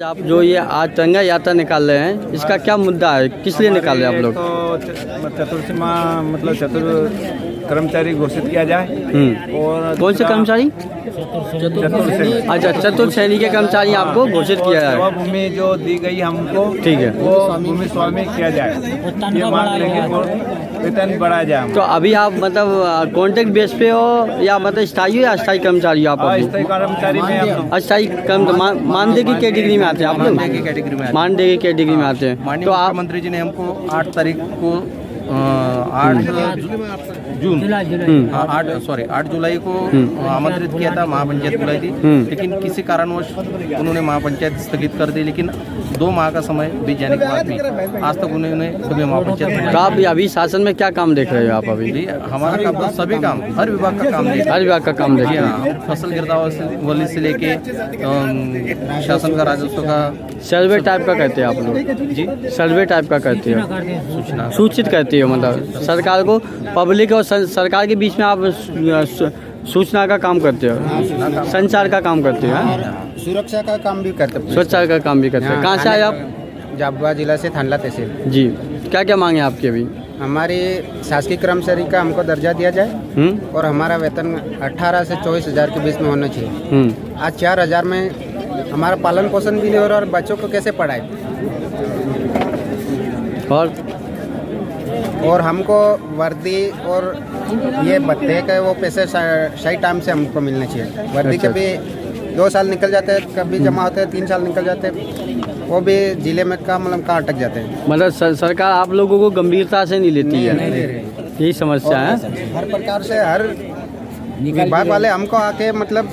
आप जो ये आज तिरंगा यात्रा निकाल रहे हैं, इसका क्या मुद्दा है, किस लिए निकाल रहे हैं आप लोग? तो चतुर्थीमा मतलब कर्मचारी घोषित किया जाए। और कौन से कर्मचारी? चतुर्थ अच्छा, चतुर्थ श्रेणी के कर्मचारी आपको घोषित किया जाए। भूमि जो दी गई हमको, ठीक है, वो भूमि स्वामी किया जाए, ये मांग लेंगे, वेतन बढ़ाया जाए। तो अभी आप मतलब कॉन्ट्रैक्ट बेस पे हो या मतलब स्थायी हो या अस्थायी कर्मचारी हो आप? अस्थायी कर्मचारी में हम अस्थाई मानदेय की कैटेगरी में आते हैं आप लोग? मानदेय की कैटेगरी में मानदेय की कैटेगरी में आते हैं। माननीय तो आप मुख्यमंत्री जी ने हमको 8 तारीख को 8 जुलाई को आमंत्रित किया था, महापंचायत बुलाई थी, लेकिन किसी कारणवश उन्होंने महापंचायत स्थगित कर दी। लेकिन 2 माह का समय बीत जाने के बाद भी आज तक उन्होंने कभी महापंचायत। तो आप अभी शासन में क्या काम देख रहे हो आप अभी? जी, हमारा काम सभी काम, हर विभाग का काम देखिए, हर विभाग का काम देख रहे हैं। हाँ, फसल गिरदावरी से लेके शासन का राजस्व का सर्वे टाइप का करते हैं आप लोग? जी, सर्वे टाइप का करते हो, सूचना सूचित करते हो, मतलब सरकार को, पब्लिक और सरकार के बीच में आप सूचना का काम करते हो, संचार का काम करते हो, हाँ? सुरक्षा का काम भी करते हैं। स्वच्छता का काम भी करते हैं। कहाँ से आए आप? झाबुआ जिला से थानला तहसील। जी, क्या क्या मांगे आपकी अभी? हमारे शासकीय कर्मचारी का हमको दर्जा दिया जाए और हमारा वेतन 18 से 24 हज़ार के बीच में होना चाहिए। आज 4 हज़ार में हमारा पालन पोषण भी नहीं हो रहा और बच्चों को कैसे पढ़ाए। और हमको वर्दी और ये भत्ते का वो पैसे सही टाइम से हमको मिलना चाहिए। वर्दी अच्छा। कभी 2 साल निकल जाते हैं, कभी जमा होते हैं 3 साल निकल जाते हैं, वो भी जिले में का मतलब कहाँ अटक जाते हैं। मतलब सरकार आप लोगों को गंभीरता से नहीं लेती है, यही समस्या है। हर प्रकार से हर विभाग वाले हमको आके मतलब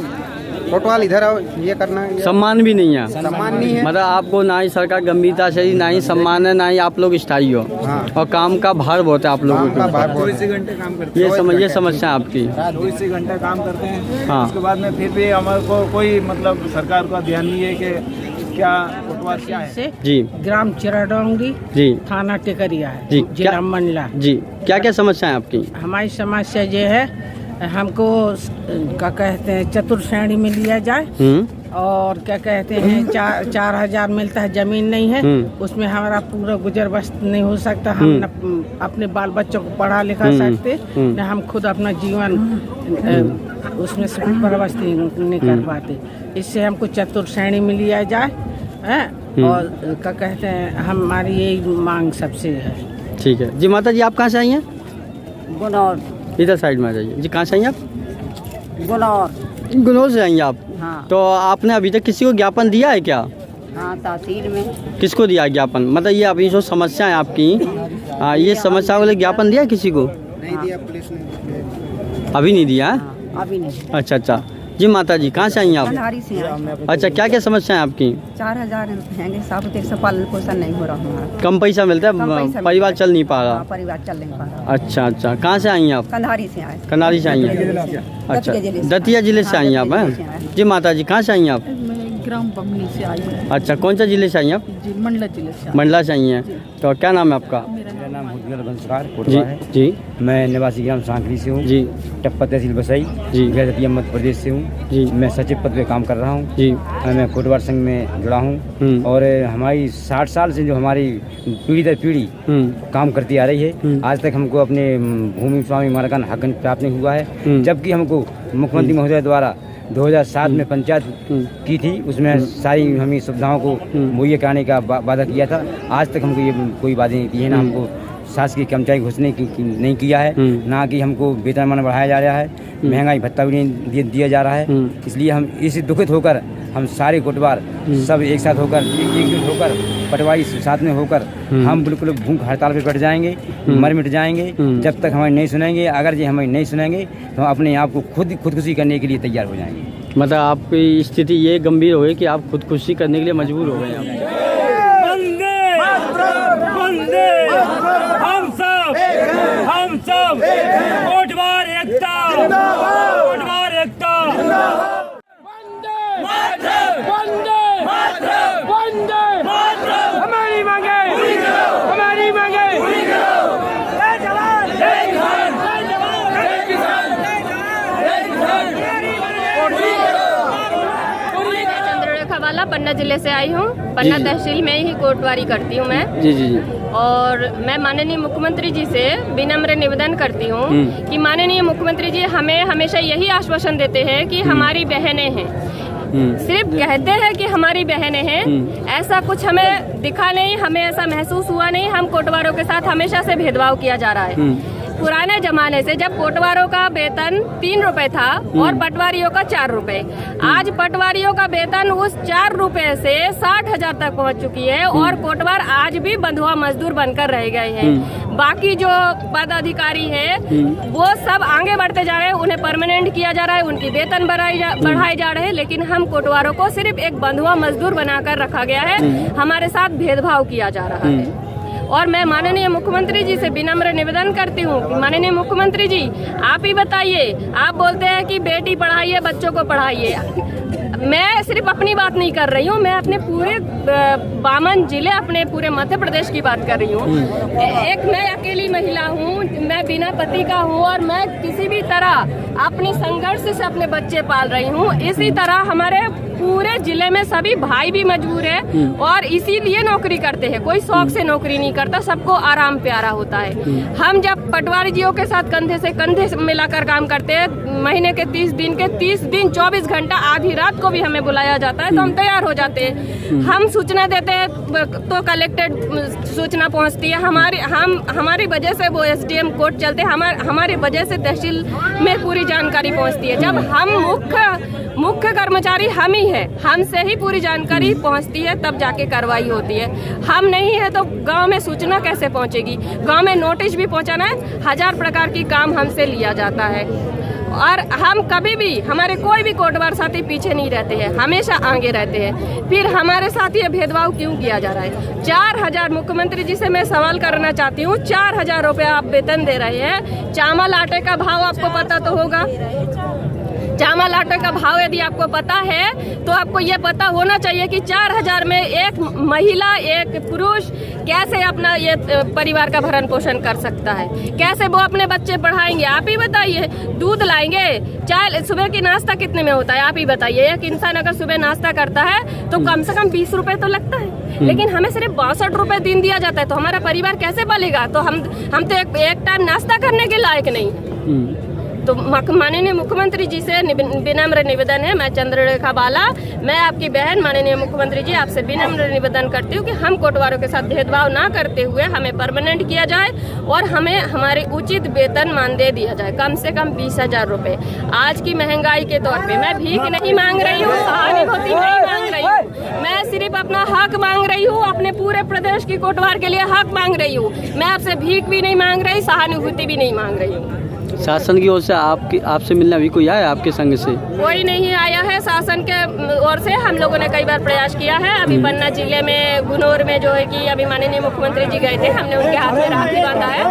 कोटवाल इधर आओ, ये करना है, सम्मान भी नहीं है, सम्मान नहीं है। मतलब आपको ना ही सरकार गंभीरता से, ना ही सम्मान है, ना ही आप लोग स्थायी हो। हाँ। और काम का भार बहुत है आप लोगों काम का को। भार बहुत है। 24 घंटे काम करते ये समस्या है आपकी। 24 घंटे काम करते हैं। हाँ। उसके बाद में फिर भी हमारे को कोई मतलब सरकार का ध्यान नहीं है कि क्या कोटवाल क्या है। जी ग्राम चिराडोंगरी, जी थाना टिकरिया है, जी, जिला क्या- मंडला। जी, क्या क्या समस्या है आपकी? हमारी समस्या ये है, हमको क्या कहते हैं चतुर्थ श्रेणी में लिया जाए और क्या कहते हैं 4 हज़ार मिलता है, जमीन नहीं है, उसमें हमारा पूरा गुजर बसर नहीं हो सकता। हम न अपने बाल बच्चों को पढ़ा लिखा सकते, न हम खुद अपना जीवन उसमें से परवस्त नहीं कर पाते। इससे हमको चतुर्थ श्रेणी में लिया जाए है। और क्या कहते हैं हमारी यही मांग सबसे है। ठीक है जी। माता जी, आप कहाँ से आई हैं? गुनौर। इधर साइड में आ जाइए जी। कहाँ से आई हैं आप? गुनौर। गुनौर से आई हैं आप? हाँ। तो आपने अभी तक किसी को ज्ञापन दिया है क्या? हाँ, तहसील में। किसको दिया है ज्ञापन? मतलब ये अभी जो समस्या है आपकी, ये समस्या वाले ज्ञापन दिया है किसी को? नहीं दिया, पुलिस ने अभी नहीं दिया है? हाँ, अभी नहीं। अच्छा अच्छा जी। माता जी, कहाँ से आई हैं आप? कन्हारी से आए। अच्छा, क्या क्या समस्या है आपकी? 4 हज़ार हैं, साहब देख से पालन पोषण नहीं हो रहा हमारा। कम पैसा मिलता कम है, पैसा परिवार मिलता चल नहीं पा हाँ, रहा। परिवार चल नहीं पा रहा। अच्छा अच्छा, कहाँ से आई हैं आप? कन्हारी से आए। कनारी से आई हैं? अच्छा, दतिया जिले से आई हैं आप? हैं जी। माता जी, कहाँ से आई हैं आप? ग्राम बमनी से आई हूँ। अच्छा, कौन सा जिले से आई हैं आप? जी, मंडला जिले से। मंडला से आई हैं। तो क्या नाम है आपका? मेरा नाम जी जी मैं निवासी ग्राम सांकरी से हूँ जी टप्पा तहसील बसई जी दतिया मध्य प्रदेश से हूँ जी मैं सचिव पद पे काम कर रहा हूँ जी मैं कोटवार संघ में जुड़ा हूँ और हमारी 60 साल से जो हमारी पीढ़ी दर पीढ़ी काम करती आ रही है। आज तक हमको अपने भूमि स्वामी मालिकाना हक प्राप्त नहीं हुआ है, जबकि हमको मुख्यमंत्री महोदय द्वारा 2007 में पंचायत की थी, उसमें सारी हमें सुविधाओं को मुहैया कराने का वादा किया था। आज तक हमको ये कोई वादे नहीं दिए, ना हमको शासकीय कर्मचारी घोषणा नहीं किया है, ना कि हमको वेतनमान बढ़ाया जा रहा है, महंगाई भत्ता भी नहीं दिया जा रहा है। इसलिए हम इससे दुखित होकर हम सारे कोटवार सब एक साथ होकर एकजुट होकर पटवारी साथ में होकर हम बिल्कुल भूख हड़ताल पे बैठ जाएंगे, मर मिट जाएंगे जब तक हमें नहीं सुनेंगे। अगर ये हमें नहीं सुनेंगे तो हम अपने आप को खुदकुशी करने के लिए तैयार हो जाएंगे। मतलब आपकी स्थिति ये गंभीर हो गई कि आप खुदकुशी करने के लिए मजबूर हो गए हैं। हम सब कोटवार एकता, कोटवार एकता। हमारी मांगे, हमारी मांगे। जय जवान, जय किसान, जय जवान, जय किसान, जय जवान, जय किसान। चंद्ररेखा बाला पन्ना जिले से आई हूँ। पन्ना तहसील में ही कोटवारी करती हूँ मैं। जी जी जी। और मैं माननीय मुख्यमंत्री जी से विनम्र निवेदन करती हूँ कि माननीय मुख्यमंत्री जी हमें हमेशा यही आश्वासन देते हैं कि हमारी बहनें हैं, सिर्फ कहते हैं कि हमारी बहनें हैं, ऐसा कुछ हमें दिखा नहीं, हमें ऐसा महसूस हुआ नहीं। हम कोटवारों के साथ हमेशा से भेदभाव किया जा रहा है। पुराने जमाने से जब कोटवारों का वेतन 3 रुपए था और पटवारियों का 4 रुपए, आज पटवारियों का वेतन उस 4 रुपए से 60,000 तक पहुंच चुकी है और कोटवार आज भी बंधुआ मजदूर बनकर रह गए हैं। बाकी जो पदाधिकारी है वो सब आगे बढ़ते जा रहे हैं, उन्हें परमानेंट किया जा रहा है, उनकी वेतन बढ़ाए जा रहे हैं, लेकिन हम कोटवारों को सिर्फ एक बंधुआ मजदूर बनाकर रखा गया है, हमारे साथ भेदभाव किया जा रहा है। और मैं माननीय मुख्यमंत्री जी से विनम्र निवेदन करती हूँ, माननीय मुख्यमंत्री जी आप ही बताइए, आप बोलते हैं कि बेटी पढ़ाइए, बच्चों को पढ़ाइए। मैं सिर्फ अपनी बात नहीं कर रही हूँ, मैं अपने पूरे 52 जिले, अपने पूरे मध्य प्रदेश की बात कर रही हूँ। एक मैं अकेली महिला हूँ, मैं बिना पति का हूँ और मैं किसी भी तरह अपनी संघर्ष से अपने बच्चे पाल रही हूँ। इसी तरह हमारे पूरे जिले में सभी भाई भी मजबूर है और इसीलिए नौकरी करते हैं। कोई शौक से नौकरी नहीं करता, सबको आराम प्यारा होता है। हम जब पटवारी जियों के साथ कंधे से कंधे मिलाकर काम करते हैं, महीने के 30 दिन के 30 दिन 24 घंटा आधी रात को भी हमें बुलाया जाता है तो हम तैयार हो जाते हैं। हम सूचना देते हैं तो कलेक्टेड सूचना पहुंचती है, हमारी वजह से वो SDM कोर्ट चलते, हमारी वजह से तहसील में पूरी जानकारी पहुंचती है। जब हम मुख्य कर्मचारी हम ही है, हमसे ही पूरी जानकारी पहुंचती है, तब जाके कार्रवाई होती है। हम नहीं है तो गांव में सूचना कैसे पहुंचेगी? गांव में नोटिस भी पहुंचाना है, 1000 प्रकार की काम हमसे लिया जाता है और हम कभी भी, हमारे कोई भी कोटवार साथी पीछे नहीं रहते हैं, हमेशा आगे रहते हैं। फिर हमारे साथ ये भेदभाव क्यों किया जा रहा है? 4000 मुख्यमंत्री जी से मैं सवाल करना चाहती हूँ, 4000 रुपये आप वेतन दे रहे हैं, चावल आटे का भाव आपको पता तो होगा। चावल आटे का भाव यदि आपको पता है तो आपको ये पता होना चाहिए कि 4000 में एक महिला, एक पुरुष कैसे अपना ये परिवार का भरण पोषण कर सकता है, कैसे वो अपने बच्चे पढ़ाएंगे? आप ही बताइए। दूध लाएंगे, चाय, सुबह की नाश्ता कितने में होता है आप ही बताइए। एक इंसान अगर सुबह नाश्ता करता है तो कम से कम 20 रुपए तो लगता है, लेकिन हमें सिर्फ 62 रुपए दिन दिया जाता है, तो हमारा परिवार कैसे पलेगा? तो हम तो एक टाइम नाश्ता करने के लायक नहीं। तो माननीय मुख्यमंत्री जी से विनम्र निवेदन है, मैं चंद्ररेखा बाला, मैं आपकी बहन माननीय मुख्यमंत्री जी आपसे विनम्र निवेदन करती हूँ कि हम कोटवारों के साथ भेदभाव ना करते हुए हमें परमानेंट किया जाए और हमें हमारी उचित वेतन मानदेय दिया जाए, कम से कम 20,000 रुपये। आज की महंगाई के तौर पे मैं भीख नहीं मांग रही हूँ, सहानुभूति नहीं मांग रही हूँ, मैं सिर्फ अपना हक मांग रही हूँ, अपने पूरे प्रदेश की कोटवार के लिए हक मांग रही हूँ। मैं आपसे भीख भी नहीं मांग रही, सहानुभूति भी नहीं मांग रही हूँ। शासन की ओर से आपसे मिलने अभी कोई आया आपके संग से? कोई नहीं आया है। शासन के ओर से हम लोगों ने कई बार प्रयास किया है। अभी पन्ना जिले में गुनोर में जो है कि अभी माननीय मुख्यमंत्री जी गए थे, हमने उनके हाथ में राखी बांधा है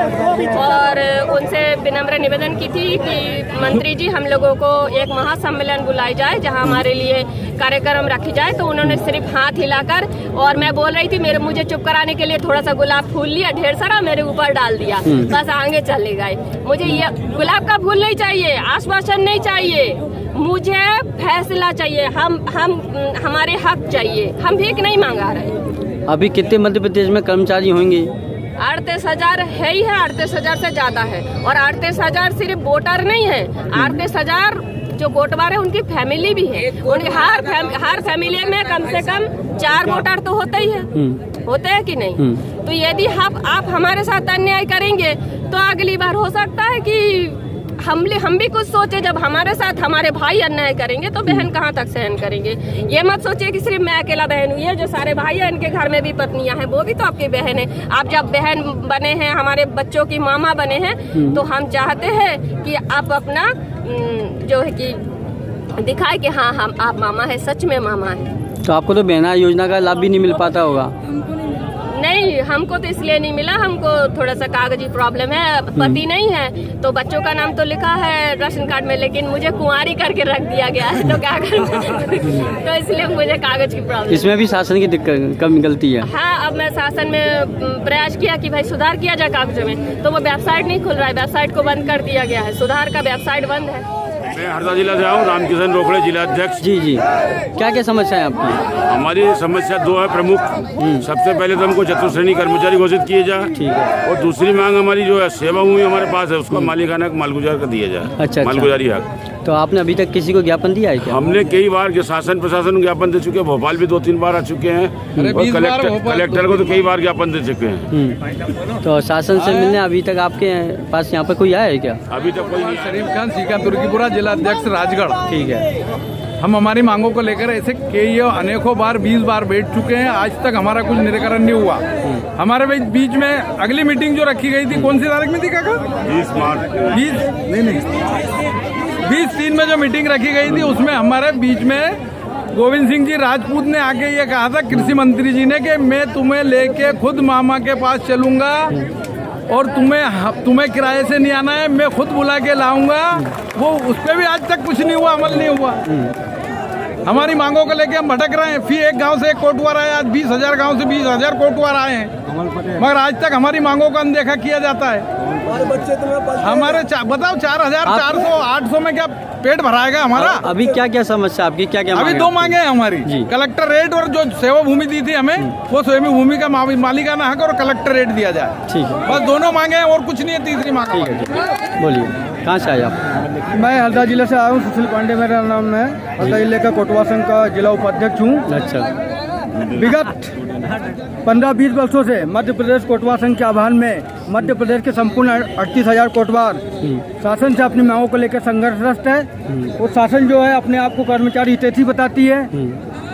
और उनसे विनम्र निवेदन की थी कि मंत्री जी हम लोगों को एक महासम्मेलन बुलाई जाए जहाँ हमारे लिए कार्यक्रम रखी जाए। तो उन्होंने सिर्फ हाथ हिलाकर, और मैं बोल रही थी, मुझे चुप कराने के लिए थोड़ा सा गुलाब फूल लिया, ढेर सारा मेरे ऊपर डाल दिया, बस आगे चले गए। मुझे ये गुलाब का फूल नहीं चाहिए, आश्वासन नहीं चाहिए, मुझे फैसला चाहिए। हमारे हक चाहिए, हम भीख नहीं मांगा रहे। अभी कितने मध्य प्रदेश में कर्मचारी होंगे? 38,000 है ही है, 38,000 से ज्यादा है। और 38,000 सिर्फ वोटर नहीं है, 38,000 जो कोटवार है उनकी फैमिली भी है। उनके हर फैमिली में कम से कम 4 वोटर तो होते ही है, होते हैं कि नहीं? तो यदि आप हमारे साथ अन्याय करेंगे तो अगली बार हो सकता है कि हम भी कुछ सोचे। जब हमारे साथ हमारे भाई अन्याय करेंगे तो बहन कहाँ तक सहन करेंगे? ये मत सोचिए कि सिर्फ मैं अकेला बहन हूँ, ये जो सारे भाई हैं इनके घर में भी पत्नियां हैं, वो भी तो आपकी बहन है। आप जब बहन बने हैं, हमारे बच्चों की मामा बने हैं, तो हम चाहते हैं कि आप अपना जो है कि दिखाए कि हाँ आप मामा है, सच में मामा है। तो आपको तो बहना योजना का लाभ भी नहीं मिल पाता होगा? नहीं, हमको तो इसलिए नहीं मिला, हमको थोड़ा सा कागजी प्रॉब्लम है, पति नहीं है, तो बच्चों का नाम तो लिखा है राशन कार्ड में, लेकिन मुझे कुंवारी करके रख दिया गया है, तो क्या करूं? तो इसलिए मुझे कागज की प्रॉब्लम। इसमें भी शासन की दिक्कत कम निकलती है। हाँ, अब मैं शासन में प्रयास किया कि भाई सुधार किया जाए कागजों में, तो वो वेबसाइट नहीं खुल रहा है, वेबसाइट को बंद कर दिया गया है, सुधार का वेबसाइट बंद है। मैं हरदा जिला से आया हूँ, रामकिशन रोकड़े जिला अध्यक्ष। जी जी, क्या क्या समस्या है आपकी? हमारी समस्या दो है प्रमुख। सबसे पहले तो हमको चतुर्श्रेणी कर्मचारी घोषित किए जाए। ठीक है। और दूसरी मांग हमारी जो है सेवा भूमि हमारे पास है उसको मालिकाना मालगुजार कर दिया जाए। अच्छा। मालगुजारी हक। तो आपने अभी तक किसी को ज्ञापन दिया है क्या? हमने कई बार के शासन प्रशासन ज्ञापन दे चुके हैं, भोपाल भी 2-3 बार आ चुके हैं और कलेक्टर को तो कई बार ज्ञापन दे चुके हैं। तो शासन से मिलने अभी तक आपके पास यहाँ पे कोई आया है क्या? अभी तक कोई नहीं। शरीफ खान सीका तुर्कीपुरा जिला अध्यक्ष राजगढ़। ठीक है। हम हमारी मांगों को लेकर ऐसे कई अनेकों बार 20 बार बैठ चुके हैं, आज तक हमारा कुछ निराकरण नहीं हुआ। हमारे बीच में अगली मीटिंग जो रखी गई थी, कौन सी तारीख में थी काका? 20 मार्च। 20/3 में जो मीटिंग रखी गई थी उसमें हमारे बीच में गोविंद सिंह जी राजपूत ने आके ये कहा था कृषि मंत्री जी ने कि मैं तुम्हें लेके खुद मामा के पास चलूंगा और तुम्हें किराए से नहीं आना है, मैं खुद बुला के लाऊंगा। वो उस पर भी आज तक कुछ नहीं हुआ, अमल नहीं हुआ। हमारी मांगों को लेके हम भटक रहे हैं। फिर एक गांव से एक कोटवार आया, आज 20,000 गांव से 20,000 कोटवार आए हैं, मगर आज तक हमारी मांगों का अनदेखा किया जाता है। हमारे बताओ 4,400-800 में क्या पेट भराएगा हमारा? अभी क्या क्या समस्या आपकी, क्या क्या? अभी 2 मांगे हैं हमारी। कलेक्टर रेट और जो सेवा भूमि दी थी हमें, वो सेवा भूमि का मालिकाना हक और कलेक्टर रेट दिया जाए। ठीक है। बस 2 मांगे हैं और कुछ नहीं है। तीसरी मांग। बोलिए, कहाँ से आए आप? मैं हरदा जिले से आया हूँ, सुशील पांडे मेरा नाम है। हरदा जिले का कोटवा संघ का जिला उपाध्यक्ष हूँ। अच्छा। विगत 15-20 वर्षों से मध्य प्रदेश कोटवा संघ के आह्वान में मध्य प्रदेश के संपूर्ण 38,000 कोटवार शासन से अपनी मांगों को लेकर संघर्षरत है। वो शासन जो है अपने आप को कर्मचारी हितैषी बताती है,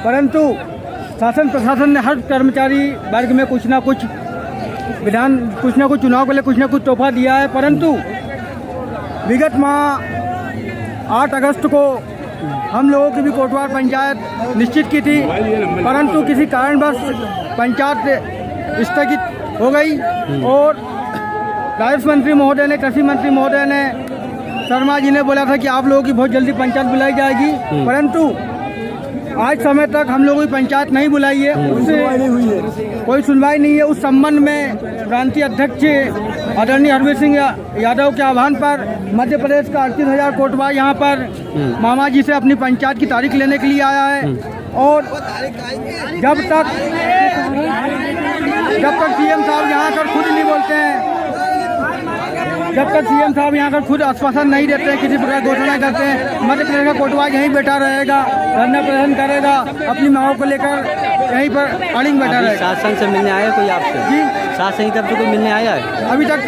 परंतु शासन प्रशासन ने हर कर्मचारी वर्ग में कुछ ना कुछ चुनाव के लिए कुछ ना कुछ तोहफा दिया है। परंतु विगत माह 8 अगस्त को हम लोगों की भी कोटवार पंचायत निश्चित की थी, परंतु किसी कारणवश पंचायत स्थगित हो गई और राजस्व मंत्री महोदय ने, कृषि मंत्री महोदय ने, शर्मा जी ने बोला था कि आप लोगों की बहुत जल्दी पंचायत बुलाई जाएगी, परंतु आज समय तक हम लोगों की पंचायत नहीं बुलाई है, उससे कोई सुनवाई नहीं है। उस संबंध में प्रांतीय अध्यक्ष आदरणीय हरवीर सिंह यादव के आह्वान पर मध्य प्रदेश का 38,000 कोटवा यहाँ पर मामा जी से अपनी पंचायत की तारीख लेने के लिए आया है। और जब तक सीएम साहब यहाँ कर खुद नहीं बोलते हैं, जब तक सीएम साहब यहाँ कर खुद आश्वासन नहीं देते हैं, किसी प्रकार घोषणा करते हैं, मध्य प्रदेश का कोटवा यहीं बैठा रहेगा, धरना प्रदर्शन करेगा, अपनी मांगों को लेकर यहीं पर अड़िंग बैठा रहेगा। शासन से मिलने आया कोई आपसे? जी, शासन की तरफ से कोई मिलने आया है? अभी तक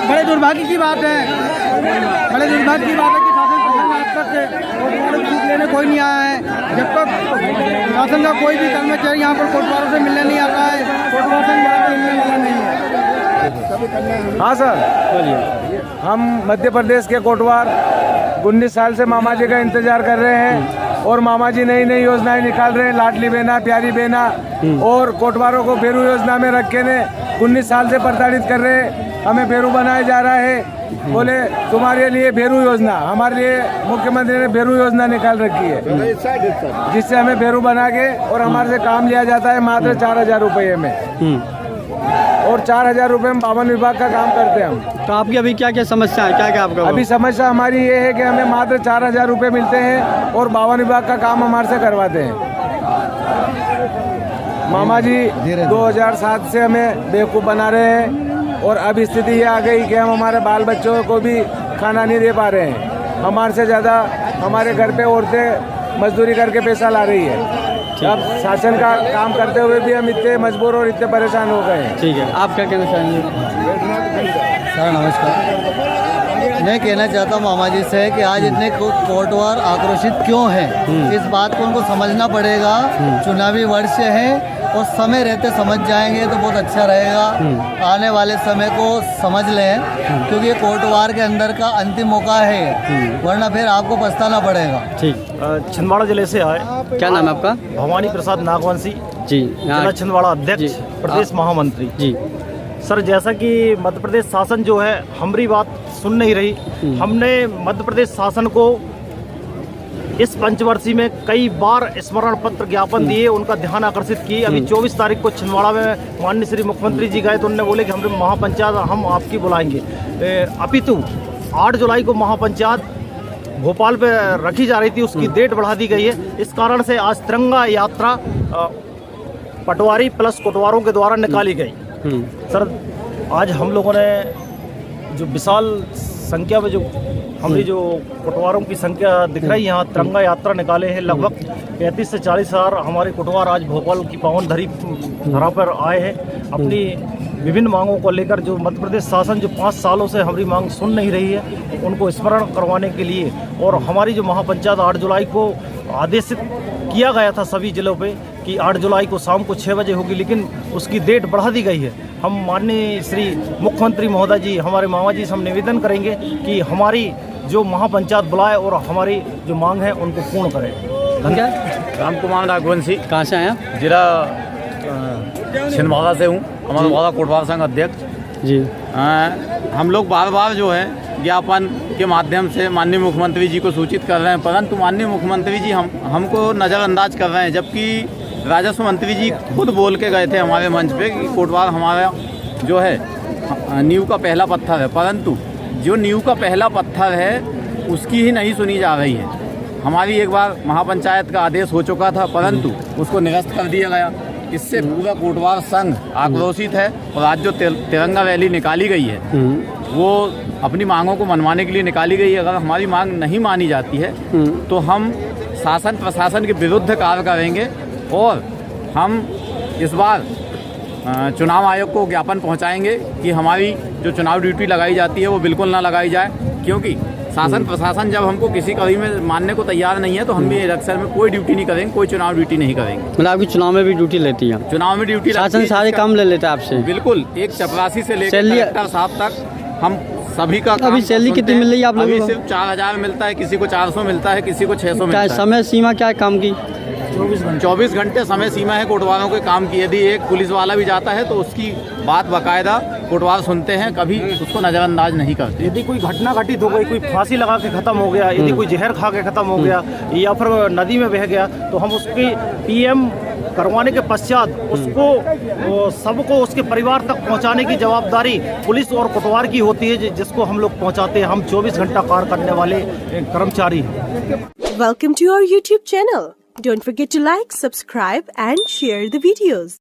बड़े दुर्भाग्य की बात है, बड़े दुर्भाग्य की बात है कि शासन आज तक कोटवारों की लेने कोई नहीं आया है। जब तक शासन का कोई भी कर्मचारी यहाँ पर कोटवारों से मिलने नहीं आता है, कोटवा से मिलने वाला नहीं है। हाँ सर, बोलिए। हम मध्य प्रदेश के कोटवार 19 साल से मामा जी का इंतजार कर रहे हैं और मामा जी नई नई योजनाएं निकाल रहे हैं, लाडली बहना, प्यारी बहना, और कोटवारों को बेरू योजना में रखे ने 19 साल से प्रताड़ित कर रहे हैं। हमें बेरू बनाया जा रहा है, बोले तुम्हारे लिए बेरू योजना, हमारे लिए मुख्यमंत्री ने बेरू योजना निकाल रखी है, जिससे हमें बेरू बना के और हमारे से काम लिया जाता है मात्र 4,000 रुपये में, और 4,000 रुपये में 52 विभाग का काम करते हैं हम। तो आपकी अभी क्या क्या समस्या है, क्या क्या आपका? अभी समस्या हमारी ये है कि हमें मात्र 4,000 रुपये मिलते हैं और 52 विभाग का काम हमारे से करवाते हैं। मामा जी 2007 से हमें बेवकूफ़ बना रहे हैं और अब स्थिति ये आ गई कि हम हमारे बाल बच्चों को भी खाना नहीं दे पा रहे हैं। हमारे से ज़्यादा हमारे घर पे औरतें मजदूरी करके पैसा ला रही है। अब शासन का काम करते हुए भी हम इतने मजबूर और इतने परेशान हो गए हैं। ठीक है, आप क्या कहना चाहेंगे? सर नमस्कार। मैं कहना चाहता हूँ मामा जी से कि आज इतने कोटवार आक्रोशित क्यों हैं, इस बात को उनको समझना पड़ेगा। चुनावी वर्ष है और समय रहते समझ जाएंगे तो बहुत अच्छा रहेगा। आने वाले समय को समझ लें, क्योंकि ये कोटवार के अंदर का अंतिम मौका है, वरना फिर आपको पछताना पड़ेगा। ठीक। छिंदवाड़ा जिले से आए। क्या नाम है आपका? भवानी प्रसाद नागवंशी जी, जिला छिंदवाड़ा अध्यक्ष, प्रदेश महामंत्री जी। सर, जैसा कि मध्य प्रदेश शासन जो है हमारी बात सुन नहीं रही, हमने मध्य प्रदेश शासन को इस पंचवर्षीय में कई बार स्मरण पत्र ज्ञापन दिए, उनका ध्यान आकर्षित किए। अभी 24 तारीख को छिंदवाड़ा में माननीय श्री मुख्यमंत्री जी गए तो उन्होंने बोले कि हम महापंचायत हम आपकी बुलाएंगे। अपितु 8 जुलाई को महापंचायत भोपाल पे रखी जा रही थी उसकी डेट बढ़ा दी गई है। इस कारण से आज तिरंगा यात्रा पटवारी प्लस कोटवारों के द्वारा निकाली गई। सर आज हम लोगों ने जो विशाल संख्या में जो हमारी जो कोटवारों की संख्या दिख रही है यहाँ तिरंगा यात्रा निकाले हैं। लगभग 35 से 40 हज़ार हमारे कोटवार आज भोपाल की पावन धरा पर आए हैं अपनी विभिन्न मांगों को लेकर। जो मध्य प्रदेश शासन जो 5 सालों से हमारी मांग सुन नहीं रही है उनको स्मरण करवाने के लिए, और हमारी जो महापंचायत 8 जुलाई को आदेशित किया गया था सभी जिलों पे कि 8 जुलाई को शाम को 6 बजे होगी, लेकिन उसकी डेट बढ़ा दी गई है। हम माननीय श्री मुख्यमंत्री महोदय जी, हमारे मामा जी से हम निवेदन करेंगे कि हमारी जो महापंचायत बुलाए और हमारी जो मांग है उनको पूर्ण करें। धन्यवाद। राम कुमार नागवंशी, कहाँ से आए आप? जिला छिंदवाड़ा से हूँ, हमारा वादा कोटवार संघ अध्यक्ष जी। हम लोग बार बार जो है ज्ञापन के माध्यम से माननीय मुख्यमंत्री जी को सूचित कर रहे हैं, परंतु माननीय मुख्यमंत्री जी हमको नज़रअंदाज कर रहे हैं। जबकि राजस्व मंत्री जी खुद बोल के गए थे हमारे मंच पे कि कोटवार हमारा जो है नींव का पहला पत्थर है, परंतु जो नींव का पहला पत्थर है उसकी ही नहीं सुनी जा रही है। हमारी एक बार महापंचायत का आदेश हो चुका था परंतु उसको निरस्त कर दिया गया। इससे पूरा कोटवार संघ आक्रोशित है और आज जो तिरंगा रैली निकाली गई है वो अपनी मांगों को मनवाने के लिए निकाली गई है। अगर हमारी मांग नहीं मानी जाती है तो हम शासन प्रशासन के विरुद्ध कार्य करेंगे और हम इस बार चुनाव आयोग को ज्ञापन पहुंचाएंगे कि हमारी जो चुनाव ड्यूटी लगाई जाती है वो बिल्कुल ना लगाई जाए, क्योंकि शासन प्रशासन जब हमको किसी कड़ी में मानने को तैयार नहीं है तो हम भी इलेक्शन में कोई ड्यूटी नहीं करेंगे, कोई चुनाव ड्यूटी नहीं करेंगे। मतलब आपकी चुनाव में भी ड्यूटी लेती है? चुनाव में ड्यूटी शासन सारे काम ले लेता है आपसे? बिल्कुल, एक चपरासी से लेकर कलेक्टर साहब तक हम सभी का। अभी सैलरी कितनी मिल रही है आप लोगों को? अभी सिर्फ 4000 मिलता है, किसी को 400 मिलता है, किसी को 600 मिलता है। समय सीमा क्या है काम की? 24 घंटे समय सीमा है कोटवारों के काम की। यदि एक पुलिस वाला भी जाता है तो उसकी बात बाकायदा कोटवार सुनते हैं, कभी उसको नज़रअंदाज नहीं करते। यदि कोई घटना घटित हो गई, कोई फांसी लगा के ख़त्म हो गया, यदि कोई जहर खा के ख़त्म हो गया या फिर नदी में बह गया तो हम उसकी PM करवाने के पश्चात उसको सबको उसके परिवार तक पहुंचाने की जवाबदारी पुलिस और कोटवार की होती है, जिसको हम लोग पहुंचाते हैं। हम 24 घंटा कार्य करने वाले कर्मचारी हैं। Welcome to our YouTube channel. Don't forget to like, subscribe and share the videos.